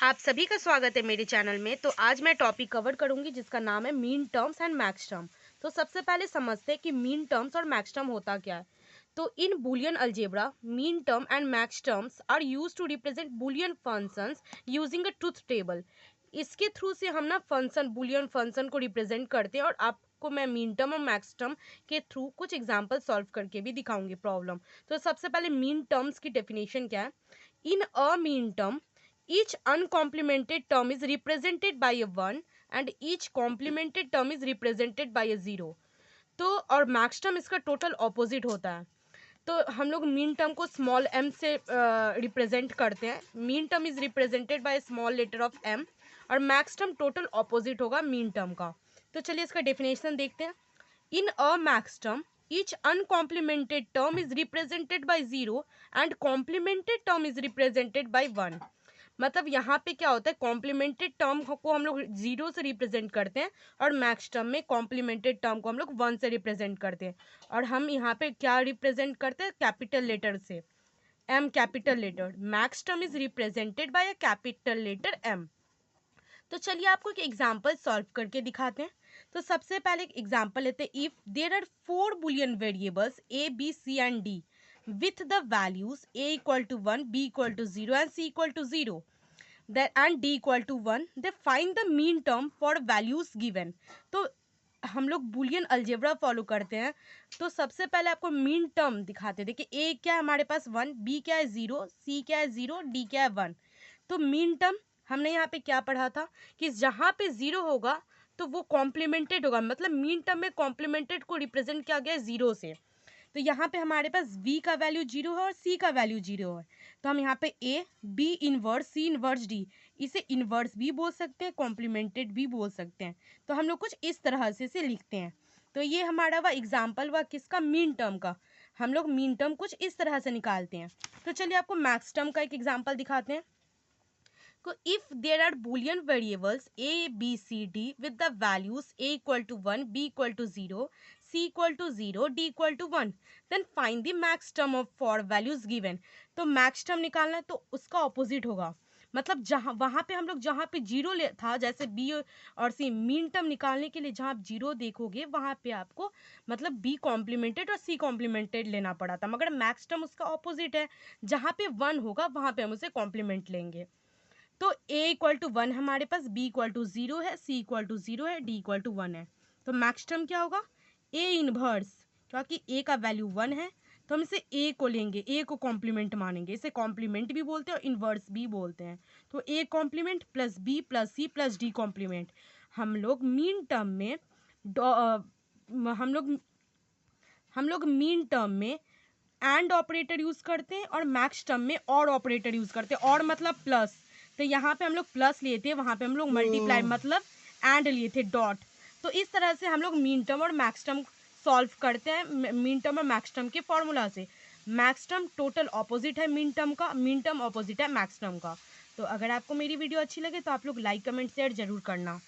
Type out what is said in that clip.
आप सभी का स्वागत है मेरे चैनल में। तो आज मैं टॉपिक कवर करूंगी जिसका नाम है mean terms and max term. तो सबसे पहले समझते हैं कि मीन टर्म्स और मैक्स टर्म होता क्या है। तो in Boolean algebra mean term and max terms are used to represent Boolean functions using a truth table. इसके थ्रू से हम ना फंक्शन बूलियन फंक्शन को रिप्रेजेंट करते हैं और आपको मैं मीन टर्म और मैक्स टर्म के थ्रू कुछ एग्जाम्पल सॉल्व करके भी दिखाऊंगी प्रॉब्लम। तो सबसे पहले मीन टर्म्स की डेफिनेशन क्या है। In a mean term each uncomplemented term is represented by a 1 and each complemented term is represented by a 0। तो और मैक्स टर्म इसका टोटल ऑपोजिट होता है। तो हम लोग मीन टर्म को स्मॉल m से रिप्रेजेंट करते हैं। Mean term is represented by small letter of m और मैक्स टर्म टोटल ऑपोजिट होगा मीन टर्म का। तो चलिए इसका डेफिनेशन देखते हैं। In a max term each uncomplimented term is represented by 0 and complemented term is represented by 1। मतलब यहाँ पे क्या होता है, कॉम्प्लीमेंटेड टर्म को हम लोग जीरो से रिप्रेजेंट करते हैं और मैक्स टर्म में कॉम्प्लीमेंटेड टर्म को हम लोग 1 से रिप्रेजेंट करते हैं। और हम यहाँ पे क्या रिप्रेजेंट करते हैं, कैपिटल लेटर से, M capital letter. Max term is represented by a capital letter M. तो चलिए आपको एक एग्जाम्पल सॉल्व करके दिखाते हैं। तो सबसे पहले एक एग्जाम्पल लेते हैं। If there are 4 boolean variables A B C and D with the values a equal to 1, b equal to 0 and c equal to 0 and d equal to 1, they find the mean term for values given। तो हम लोग Boolean algebra follow करते हैं। तो सबसे पहले आपको mean term दिखाते हैं। देखिए ए क्या है हमारे पास 1, बी क्या है 0, सी क्या है 0, डी क्या है 1। तो मीन टर्म हमने यहाँ पे क्या पढ़ा था कि जहाँ पे 0 होगा तो वो कॉम्प्लीमेंटेड होगा, मतलब मीन टर्म में कॉम्प्लीमेंटेड को रिप्रेजेंट किया गया है 0 से। तो यहाँ पे हमारे पास v का वैल्यू 0 है और c का वैल्यू 0 है। तो हम यहाँ पे a, b inverse, c inverse, d, इसे इनवर्स भी बोल सकते हैं, कॉम्प्लीमेंटेड भी बोल सकते हैं। तो हम लोग कुछ इस तरह से इसे लिखते हैं। तो ये हमारा वह एग्जाम्पल हुआ किसका, मीन टर्म का। हम लोग मीन टर्म कुछ इस तरह से निकालते हैं। तो चलिए आपको मैक्स टर्म का एक एग्जाम्पल दिखाते हैं। So if there are boolean variables a, b, c, d with the values a equal to 1, b equal to 0, c equal to 0, d equal to 1, then find the max term of for values given। तो max term निकालना है तो उसका opposite होगा, मतलब जहाँ वहाँ पे हम लोग जहाँ पे जीरो था, जैसे बी और सी, मीन टर्म निकालने के लिए जहाँ आप जीरो देखोगे वहाँ पे आपको मतलब बी कॉम्प्लीमेंटेड और सी कॉम्प्लीमेंटेड लेना पड़ा था, मगर मैक्स टर्म उसका ऑपोजिट है। जहाँ पे 1 होगा वहाँ पे हम उसे कॉम्प्लीमेंट लेंगे। तो a इक्वल टू 1 हमारे पास, b इक्वल टू 0 है, c इक्वल टू 0 है, d इक्वल टू 1 है। तो मैक्स टर्म क्या होगा, a इनवर्स, क्योंकि a का वैल्यू 1 है तो हम इसे a को लेंगे, a को कॉम्प्लीमेंट मानेंगे। इसे कॉम्प्लीमेंट भी बोलते हैं और इनवर्स भी बोलते हैं। तो a complement plus b plus c plus d complement. हम लोग मीन टर्म में हम लोग मीन टर्म में एंड ऑपरेटर यूज करते हैं और मैक्स टर्म में और ऑपरेटर यूज करते हैं। और मतलब प्लस, तो यहाँ पे हम लोग प्लस लिए थे, वहाँ पे हम लोग मल्टीप्लाई मतलब एंड लिए थे, डॉट। तो इस तरह से हम लोग मीन टर्म और मैक्स टर्म सॉल्व करते हैं, मीन टर्म और मैक्स टर्म के फॉर्मूला से। मैक्स टर्म टोटल ऑपोजिट है मीन टर्म का, मीन टर्म ऑपोजिट है मैक्स टर्म का। तो अगर आपको मेरी वीडियो अच्छी लगे तो आप लोग लाइक कमेंट शेयर जरूर करना।